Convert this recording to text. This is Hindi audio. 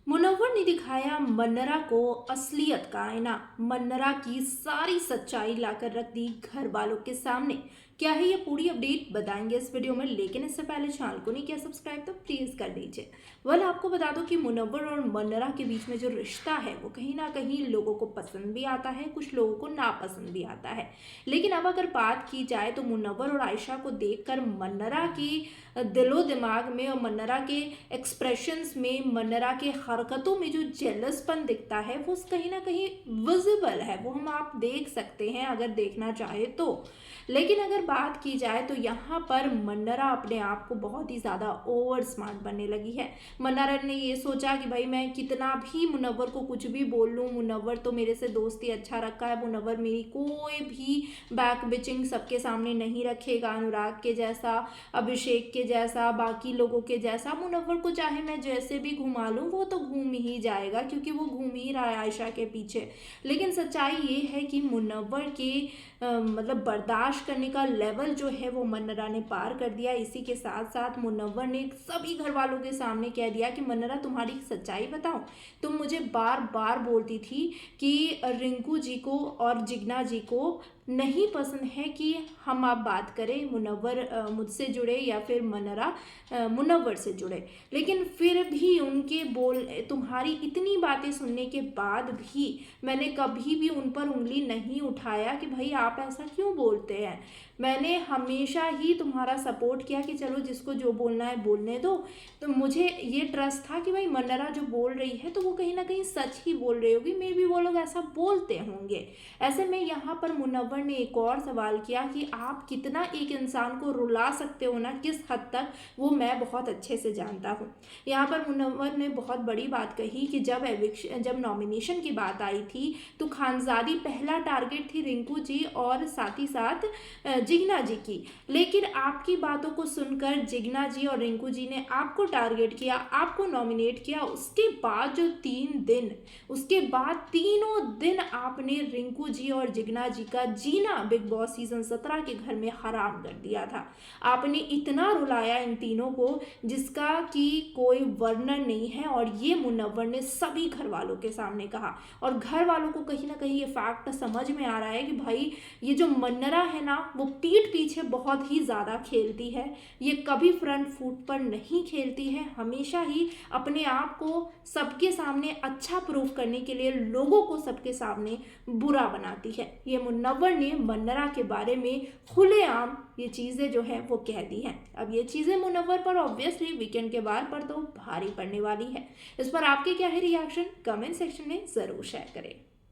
मुनव्वर ने दिखाया मन्नरा को असलियत का आईना। मन्नरा की सारी सच्चाई लाकर रख दी घर वालों के सामने। क्या है ये पूरी अपडेट बताएंगे इस वीडियो में, लेकिन इससे पहले चैनल को नहीं किया सब्सक्राइब तो प्लीज कर दीजिए। आपको बता दूं कि मुनव्वर और मन्नरा के बीच में जो रिश्ता है वो कहीं ना कहीं लोगों को पसंद भी आता है, कुछ लोगों को नापसंद भी आता है। लेकिन अब अगर बात की जाए तो मुनव्वर और आयशा को देखकर मन्नरा की दिलो दिमाग में और मन्नरा के एक्सप्रेशंस में, मन्नरा के हरकतों में जो जेलसपन दिखता है वो कहीं ना कहीं विजिबल है। वो हम आप देख सकते हैं अगर देखना चाहे तो। लेकिन अगर बात की जाए तो यहाँ पर मन्नरा अपने आप को बहुत ही ज़्यादा ओवर स्मार्ट बनने लगी है। मन्नरा ने ये सोचा कि भाई मैं कितना भी मुनव्वर को कुछ भी बोल लूँ, मुनव्वर तो मेरे से दोस्ती अच्छा रखा है, मुनव्वर मेरी कोई भी बैक बिचिंग सबके सामने नहीं रखेगा। अनुराग के जैसा, अभिषेक के जैसा, बाकी लोगों के जैसा मुनव्वर को चाहे मैं जैसे भी घुमा लूँ वो तो घूम ही जाएगा, क्योंकि वो घूम ही रहा है आयशा के पीछे। लेकिन सच्चाई ये है कि मुनव्वर के मतलब बर्दाश्त करने का लेवल जो है वो मन्नरा ने पार कर दिया। इसी के साथ साथ मुनव्वर ने सभी घर वालों के सामने कह दिया कि मन्नरा तुम्हारी सच्चाई बताओ, तुम मुझे बार बार बोलती थी कि रिंकू जी को और जिग्ना जी को नहीं पसंद है कि हम आप बात करें, मुनव्वर मुझसे जुड़े या फिर मन्नरा मुनव्वर से जुड़े। लेकिन फिर भी उनके तुम्हारी इतनी बातें सुनने के बाद भी मैंने कभी भी उन पर उंगली नहीं उठाया कि भाई आप ऐसा क्यों बोलते हैं। मैंने हमेशा ही तुम्हारा सपोर्ट किया कि चलो जिसको जो बोलना है बोलने दो। तो मुझे ये ट्रस्ट था कि भाई मन्नरा जो बोल रही है तो वो कहीं ना कहीं सच ही बोल रही होगी, मे भी वो लोग ऐसा बोलते होंगे। ऐसे में यहाँ पर मुनव्वर ने एक और सवाल किया कि आप कितना एक इंसान को रुला सकते हो ना, किस हद तक, वो मैं बहुत अच्छे से जानता हूँ। यहाँ पर मुनव्वर ने बहुत बड़ी बात कही कि जब नॉमिनेशन की बात आई थी तो खानजादी पहला टारगेट थी रिंकू जी और साथ ही साथ जिग्ना जी की। लेकिन आपकी बातों को सुनकर जिग्ना जी और रिंकू जी ने आपको टारगेट किया, आपको नॉमिनेट किया। उसके बाद जो 3 दिन, उसके बाद तीनों दिन आपने रिंकू जी और जिग्ना जी का जीना बिग बॉस सीजन 17 के घर में हराम कर दिया था। आपने इतना रुलाया इन तीनों को जिसका कि कोई वर्णन नहीं है, और ये मुनव्वर ने सभी घर वालों के सामने कहा। और घर वालों को कहीं ना कहीं ये फैक्ट समझ में आ रहा है कि भाई ये जो मन्नरा है ना वो पीठ पीछे बहुत ही ज़्यादा खेलती है, ये कभी फ्रंट फुट पर नहीं खेलती है। हमेशा ही अपने आप को सबके सामने अच्छा प्रूव करने के लिए लोगों को सबके सामने बुरा बनाती है। ये मुनव्वर ने मन्नरा के बारे में खुलेआम ये चीज़ें जो है वो कह दी हैं। अब ये चीज़ें मुनव्वर पर ऑब्वियसली वीकेंड के बाद पर तो भारी पड़ने वाली है। इस पर आपके क्या है रिएक्शन, कमेंट सेक्शन में ज़रूर शेयर करें।